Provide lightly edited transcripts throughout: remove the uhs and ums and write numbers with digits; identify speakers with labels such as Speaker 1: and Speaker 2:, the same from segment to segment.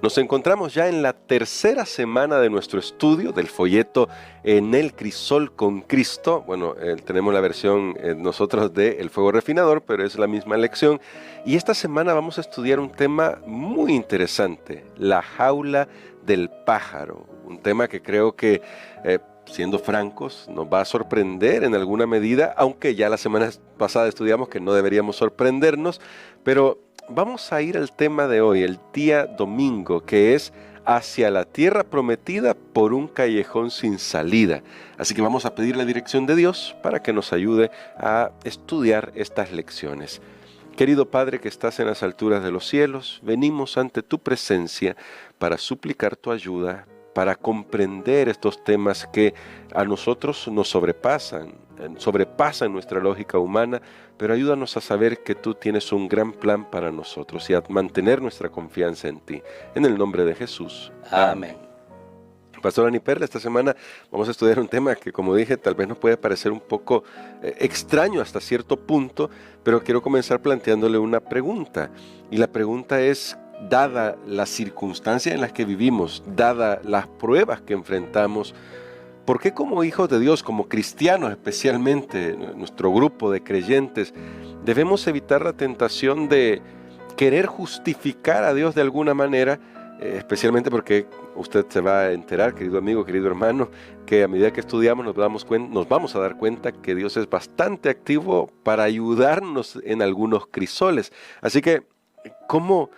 Speaker 1: Nos encontramos ya en la tercera semana de nuestro estudio del folleto En el Crisol con Cristo. Bueno, tenemos la versión nosotros de El Fuego Refinador, pero es la misma lección. Y esta semana vamos a estudiar un tema muy interesante, la jaula del pájaro. Un tema que creo que, siendo francos, nos va a sorprender en alguna medida, aunque ya la semana pasada estudiamos que no deberíamos sorprendernos, pero vamos a ir al tema de hoy, el día domingo, que es hacia la tierra prometida por un callejón sin salida. Así que vamos a pedir la dirección de Dios para que nos ayude a estudiar estas lecciones. Querido Padre que estás en las alturas de los cielos, venimos ante tu presencia para suplicar tu ayuda, para comprender estos temas que a nosotros nos sobrepasan nuestra lógica humana, pero ayúdanos a saber que tú tienes un gran plan para nosotros y a mantener nuestra confianza en ti. En el nombre de Jesús. Amén. Pastor Ani Perla, esta semana vamos a estudiar un tema que, como dije, tal vez nos puede parecer un poco extraño hasta cierto punto, pero quiero comenzar planteándole una pregunta. Y la pregunta es, dada las circunstancias en las que vivimos, dada las pruebas que enfrentamos, ¿por qué como hijos de Dios, como cristianos especialmente, nuestro grupo de creyentes, debemos evitar la tentación de querer justificar a Dios de alguna manera? Especialmente porque usted se va a enterar, querido amigo, querido hermano, que a medida que estudiamos nos vamos a dar cuenta que Dios es bastante activo para ayudarnos en algunos crisoles. Así que, ¿cómo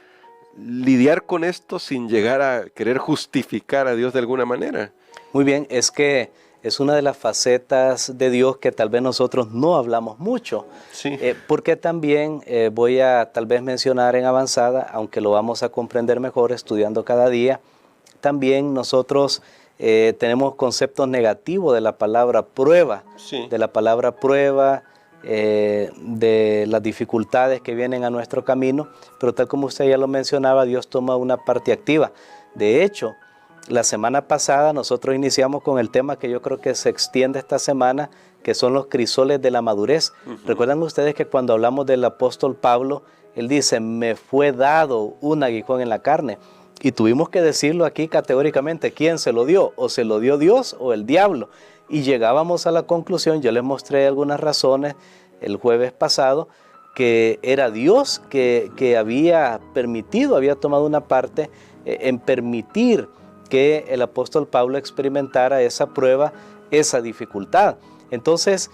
Speaker 1: lidiar con esto sin llegar a querer justificar a Dios de alguna manera?
Speaker 2: Muy bien, es que es una de las facetas de Dios que tal vez nosotros no hablamos mucho.
Speaker 1: Sí.
Speaker 2: Porque también voy a tal vez mencionar en avanzada, aunque lo vamos a comprender mejor estudiando cada día, también nosotros tenemos conceptos negativos de la palabra prueba,
Speaker 1: Sí.
Speaker 2: de la palabra prueba, de las dificultades que vienen a nuestro camino, pero tal como usted ya lo mencionaba, Dios toma una parte activa. De hecho, la semana pasada nosotros iniciamos con el tema que yo creo que se extiende esta semana, que son los crisoles de la madurez. ¿Recuerdan ustedes que cuando hablamos del apóstol Pablo, él dice, me fue dado un aguijón en la carne? Y tuvimos que decirlo aquí categóricamente, ¿quién se lo dio? ¿O se lo dio Dios o el diablo? Y llegábamos a la conclusión, yo les mostré algunas razones el jueves pasado, que era Dios que había permitido, había tomado una parte en permitir que el apóstol Pablo experimentara esa prueba, esa dificultad. Entonces,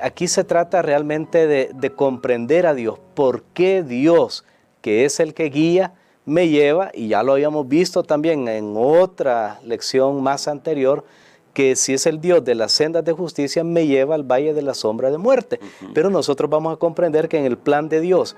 Speaker 2: aquí se trata realmente de comprender a Dios. ¿Por qué Dios, que es el que guía, me lleva? Y ya lo habíamos visto también en otra lección más anterior, que si es el Dios de las sendas de justicia, me lleva al valle de la sombra de muerte. Pero nosotros vamos a comprender que en el plan de Dios,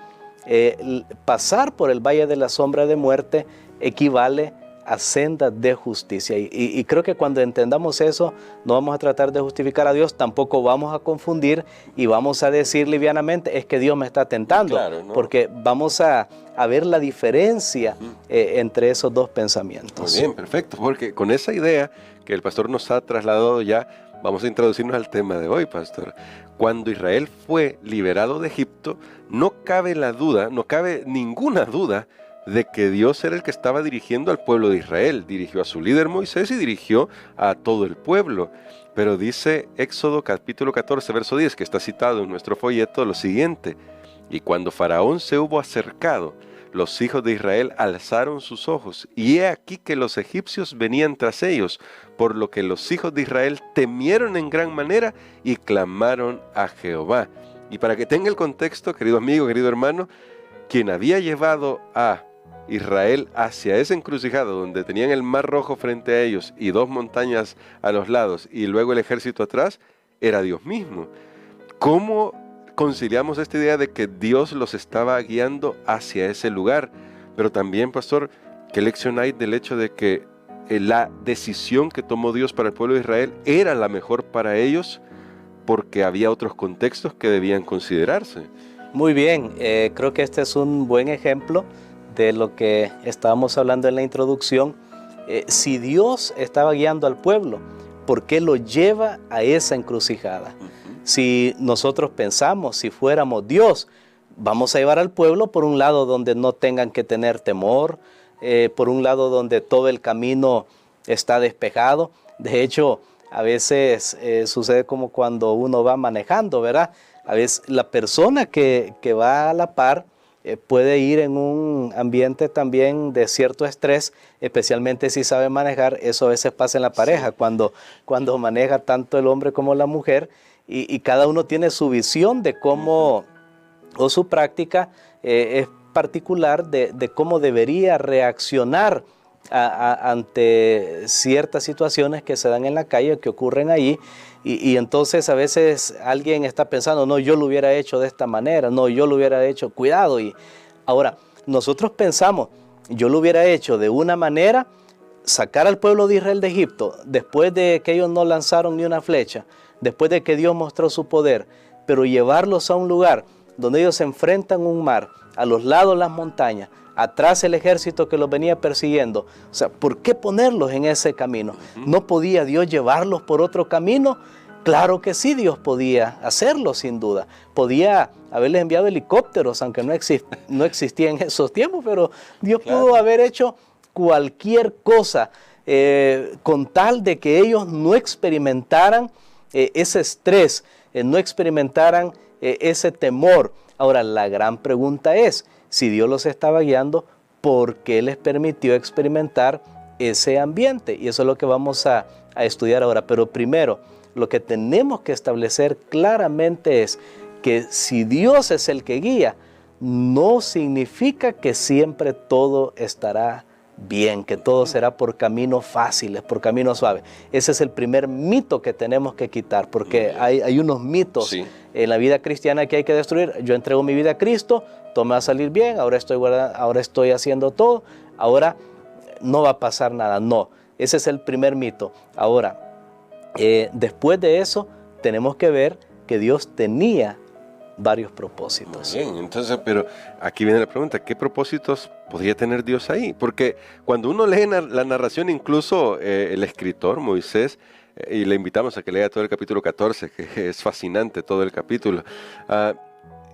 Speaker 2: pasar por el valle de la sombra de muerte equivale a sendas de justicia. Y creo que cuando entendamos eso, no vamos a tratar de justificar a Dios, tampoco vamos a confundir y vamos a decir livianamente, es que Dios me está tentando. Claro, ¿no? Porque vamos a ver la diferencia entre esos dos pensamientos.
Speaker 1: Muy bien, perfecto, porque con esa idea que el pastor nos ha trasladado ya, vamos a introducirnos al tema de hoy, pastor. Cuando Israel fue liberado de Egipto, no cabe ninguna duda de que Dios era el que estaba dirigiendo al pueblo de Israel. Dirigió a su líder Moisés y dirigió a todo el pueblo. Pero dice Éxodo capítulo 14, verso 10, que está citado en nuestro folleto, lo siguiente: y cuando Faraón se hubo acercado, los hijos de Israel alzaron sus ojos, y he aquí que los egipcios venían tras ellos, por lo que los hijos de Israel temieron en gran manera y clamaron a Jehová. Y para que tenga el contexto, querido amigo, querido hermano, quien había llevado a Israel hacia esa encrucijada donde tenían el Mar Rojo frente a ellos y dos montañas a los lados y luego el ejército atrás, era Dios mismo. ¿Cómo conciliamos esta idea de que Dios los estaba guiando hacia ese lugar? Pero también, pastor, ¿qué lección hay del hecho de que la decisión que tomó Dios para el pueblo de Israel era la mejor para ellos porque había otros contextos que debían considerarse?
Speaker 2: Muy bien, creo que este es un buen ejemplo de lo que estábamos hablando en la introducción. Si Dios estaba guiando al pueblo, ¿por qué lo lleva a esa encrucijada? Si nosotros pensamos, si fuéramos Dios, vamos a llevar al pueblo por un lado donde no tengan que tener temor, por un lado donde todo el camino está despejado. De hecho, a veces sucede como cuando uno va manejando, ¿verdad? A veces la persona que va a la par puede ir en un ambiente también de cierto estrés, especialmente si sabe manejar. Eso a veces pasa en la pareja, cuando maneja tanto el hombre como la mujer, y cada uno tiene su visión de cómo, o su práctica es particular de cómo debería reaccionar ante ciertas situaciones que se dan en la calle, que ocurren ahí, y entonces a veces alguien está pensando, no, yo lo hubiera hecho de esta manera, no, yo lo hubiera hecho, cuidado. Y ahora, nosotros pensamos, yo lo hubiera hecho de una manera, sacar al pueblo de Israel de Egipto, después de que ellos no lanzaron ni una flecha, después de que Dios mostró su poder, pero llevarlos a un lugar donde ellos se enfrentan un mar, a los lados las montañas, atrás el ejército que los venía persiguiendo. O sea, ¿por qué ponerlos en ese camino? ¿No podía Dios llevarlos por otro camino? Claro que sí, Dios podía hacerlo, sin duda. Podía haberles enviado helicópteros, aunque no existía en esos tiempos, pero Dios pudo haber hecho cualquier cosa con tal de que ellos no experimentaran ese estrés, no experimentaran ese temor. Ahora, la gran pregunta es, si Dios los estaba guiando, ¿por qué les permitió experimentar ese ambiente? Y eso es lo que vamos a estudiar ahora. Pero primero, lo que tenemos que establecer claramente es que si Dios es el que guía, no significa que siempre todo estará bien, que todo será por caminos fáciles, por caminos suaves. Ese es el primer mito que tenemos que quitar, porque hay unos mitos en la vida cristiana que hay que destruir. Yo entrego mi vida a Cristo, todo me va a salir bien, ahora estoy haciendo todo, ahora no va a pasar nada. No, ese es el primer mito. Ahora, después de eso, tenemos que ver que Dios tenía varios propósitos.
Speaker 1: Muy bien, entonces, pero aquí viene la pregunta, ¿qué propósitos podría tener Dios ahí? Porque cuando uno lee la narración, incluso el escritor, Moisés, y le invitamos a que lea todo el capítulo 14, que es fascinante todo el capítulo,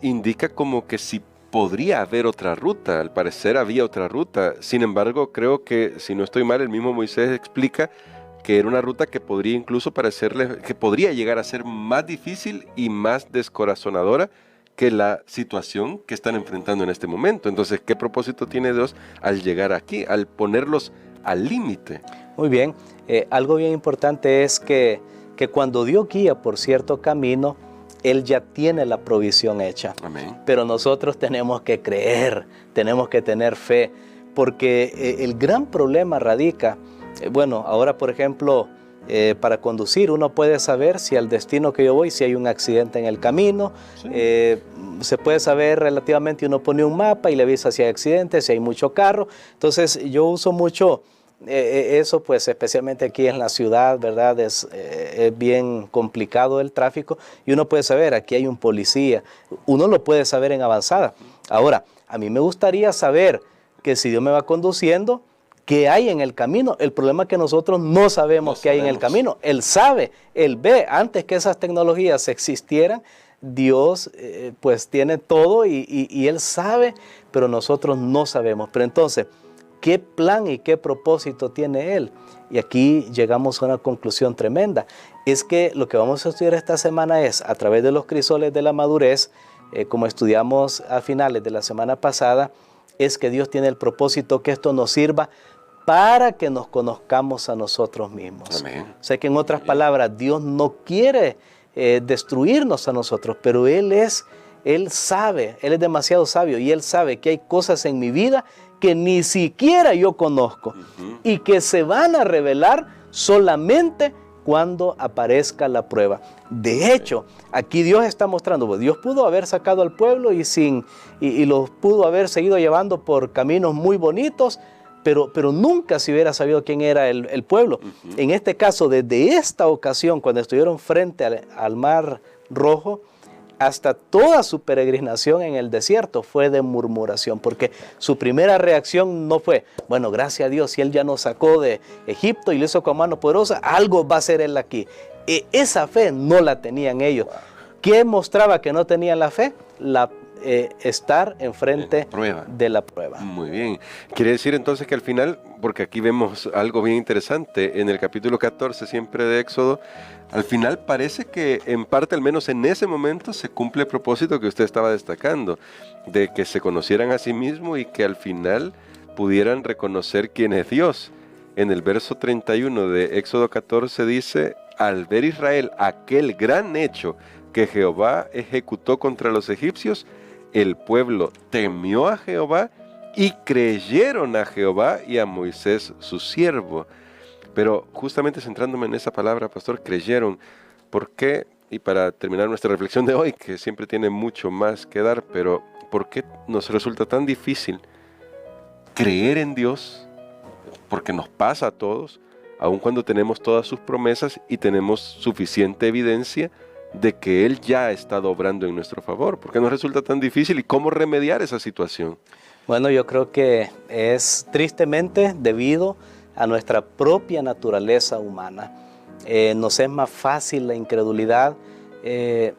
Speaker 1: indica como que si podría haber otra ruta. Al parecer había otra ruta. Sin embargo, creo que, si no estoy mal, el mismo Moisés explica que era una ruta que podría incluso parecerle, que podría llegar a ser más difícil y más descorazonadora que la situación que están enfrentando en este momento. Entonces, ¿qué propósito tiene Dios al llegar aquí, al ponerlos al límite?
Speaker 2: Muy bien. Algo bien importante es que cuando Dios guía por cierto camino, Él ya tiene la provisión hecha.
Speaker 1: Amén.
Speaker 2: Pero nosotros tenemos que creer, tenemos que tener fe, porque el gran problema radica, bueno, ahora por ejemplo, para conducir uno puede saber si al destino que yo voy, si hay un accidente en el camino, se puede saber relativamente, uno pone un mapa y le avisa si hay accidente, si hay mucho carro. Entonces yo uso mucho eso, pues especialmente aquí en la ciudad, ¿verdad? Es bien complicado el tráfico y uno puede saber, aquí hay un policía, uno lo puede saber en avanzada. Ahora, a mí me gustaría saber que si Dios me va conduciendo, ¿qué hay en el camino? El problema es que nosotros no sabemos qué hay en el camino. Él sabe, Él ve. Antes que esas tecnologías existieran, Dios pues tiene todo y Él sabe, pero nosotros no sabemos. Pero entonces, ¿qué plan y qué propósito tiene Él? Y aquí llegamos a una conclusión tremenda. Es que lo que vamos a estudiar esta semana es, a través de los crisoles de la madurez, como estudiamos a finales de la semana pasada, es que Dios tiene el propósito que esto nos sirva para que nos conozcamos a nosotros mismos.
Speaker 1: Amén.
Speaker 2: O sea que en otras palabras, Dios no quiere destruirnos a nosotros, pero Él sabe, Él es demasiado sabio y Él sabe que hay cosas en mi vida que ni siquiera yo conozco y que se van a revelar solamente cuando aparezca la prueba. De hecho, aquí Dios está mostrando, pues Dios pudo haber sacado al pueblo y los pudo haber seguido llevando por caminos muy bonitos, pero nunca se hubiera sabido quién era el pueblo. En este caso, desde esta ocasión, cuando estuvieron frente al Mar Rojo, hasta toda su peregrinación en el desierto fue de murmuración, porque su primera reacción no fue, bueno, gracias a Dios, si Él ya nos sacó de Egipto y lo hizo con mano poderosa, algo va a hacer Él aquí. Esa fe no la tenían ellos. ¿Qué mostraba que no tenían la fe? estar enfrente de la prueba.
Speaker 1: Muy bien. Quiere decir entonces que al final, porque aquí vemos algo bien interesante, en el capítulo 14 siempre de Éxodo, al final parece que en parte, al menos en ese momento, se cumple el propósito que usted estaba destacando, de que se conocieran a sí mismos y que al final pudieran reconocer quién es Dios. En el verso 31 de Éxodo 14 dice: al ver Israel aquel gran hecho que Jehová ejecutó contra los egipcios, el pueblo temió a Jehová y creyeron a Jehová y a Moisés su siervo. Pero justamente centrándome en esa palabra, pastor, creyeron. ¿Por qué? Y para terminar nuestra reflexión de hoy, que siempre tiene mucho más que dar, pero ¿por qué nos resulta tan difícil creer en Dios? Porque nos pasa a todos, aun cuando tenemos todas sus promesas y tenemos suficiente evidencia de que Él ya ha estado obrando en nuestro favor. ¿Por qué nos resulta tan difícil y cómo remediar esa situación?
Speaker 2: Bueno, yo creo que es tristemente debido a nuestra propia naturaleza humana. Nos es más fácil la incredulidad,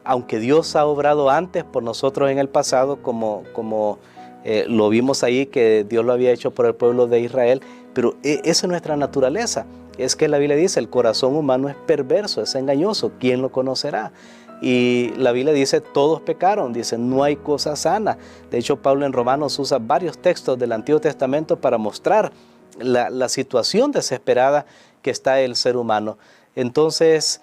Speaker 2: aunque Dios ha obrado antes por nosotros en el pasado, como lo vimos ahí, que Dios lo había hecho por el pueblo de Israel, pero esa es nuestra naturaleza. Es que la Biblia dice, el corazón humano es perverso, es engañoso, ¿quién lo conocerá? Y la Biblia dice, todos pecaron, dice, no hay cosa sana. De hecho, Pablo en Romanos usa varios textos del Antiguo Testamento para mostrar la situación desesperada que está el ser humano. Entonces,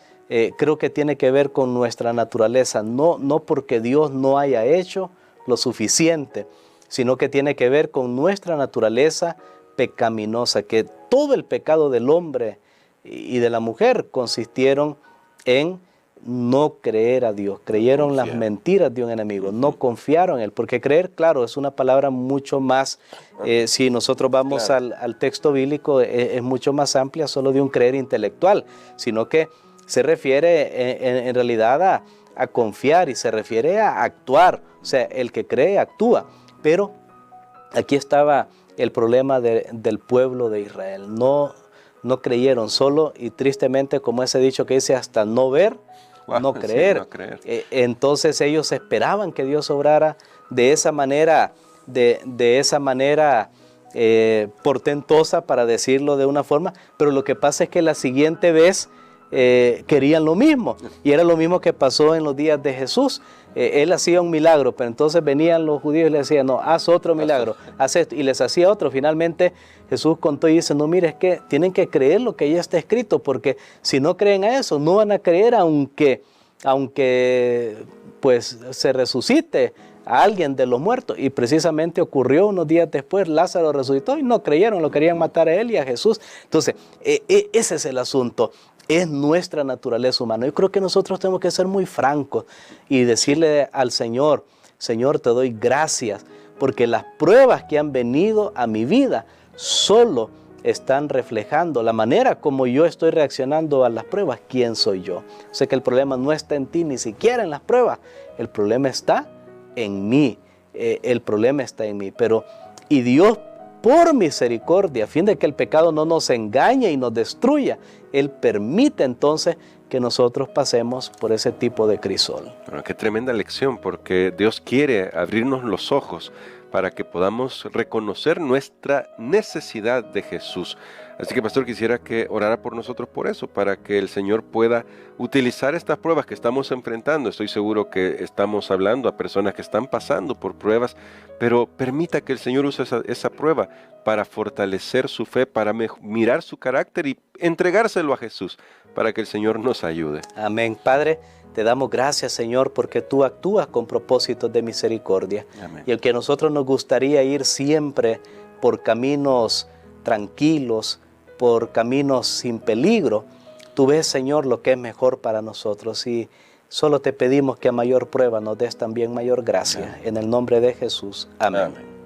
Speaker 2: creo que tiene que ver con nuestra naturaleza, no porque Dios no haya hecho lo suficiente, sino que tiene que ver con nuestra naturaleza pecaminosa, que todo el pecado del hombre y de la mujer consistieron en no creer a Dios, creyeron las mentiras de un enemigo, no confiaron en Él, porque creer, claro, es una palabra mucho más, si nosotros vamos al texto bíblico, es mucho más amplia solo de un creer intelectual, sino que se refiere en realidad a confiar y se refiere a actuar, o sea, el que cree actúa, pero aquí estaba el problema del pueblo de Israel, no creyeron solo y tristemente, como ese dicho que dice, hasta no ver, no creer. Sí, no creer. Entonces ellos esperaban que Dios obrara de esa manera, de esa manera portentosa, para decirlo de una forma, pero lo que pasa es que la siguiente vez querían lo mismo, y era lo mismo que pasó en los días de Jesús. Él hacía un milagro, pero entonces venían los judíos y le decían, no, haz otro milagro, haz esto, y les hacía otro. Finalmente Jesús contó y dice, no, mire, es que tienen que creer lo que ya está escrito, porque si no creen a eso, no van a creer aunque pues se resucite a alguien de los muertos. Y precisamente ocurrió unos días después, Lázaro resucitó y no creyeron, lo querían matar a él y a Jesús. Entonces, ese es el asunto. Es nuestra naturaleza humana. Yo creo que nosotros tenemos que ser muy francos y decirle al Señor, Señor, te doy gracias, porque las pruebas que han venido a mi vida solo están reflejando la manera como yo estoy reaccionando a las pruebas. ¿Quién soy yo? O sea que el problema no está en ti, ni siquiera en las pruebas. El problema está en mí. El problema está en mí. Y Dios, por misericordia, a fin de que el pecado no nos engañe y nos destruya, Él permite entonces que nosotros pasemos por ese tipo de crisol.
Speaker 1: Bueno, qué tremenda lección, porque Dios quiere abrirnos los ojos para que podamos reconocer nuestra necesidad de Jesús. Así que, pastor, quisiera que orara por nosotros por eso, para que el Señor pueda utilizar estas pruebas que estamos enfrentando. Estoy seguro que estamos hablando a personas que están pasando por pruebas, pero permita que el Señor use esa prueba para fortalecer su fe, para mirar su carácter y entregárselo a Jesús, para que el Señor nos ayude.
Speaker 2: Amén. Padre, te damos gracias, Señor, porque tú actúas con propósitos de misericordia. Amén. Y el que a nosotros nos gustaría ir siempre por caminos tranquilos, por caminos sin peligro, tú ves, Señor, lo que es mejor para nosotros, y solo te pedimos que a mayor prueba nos des también mayor gracia. Amén. En el nombre de Jesús. Amén. Amén.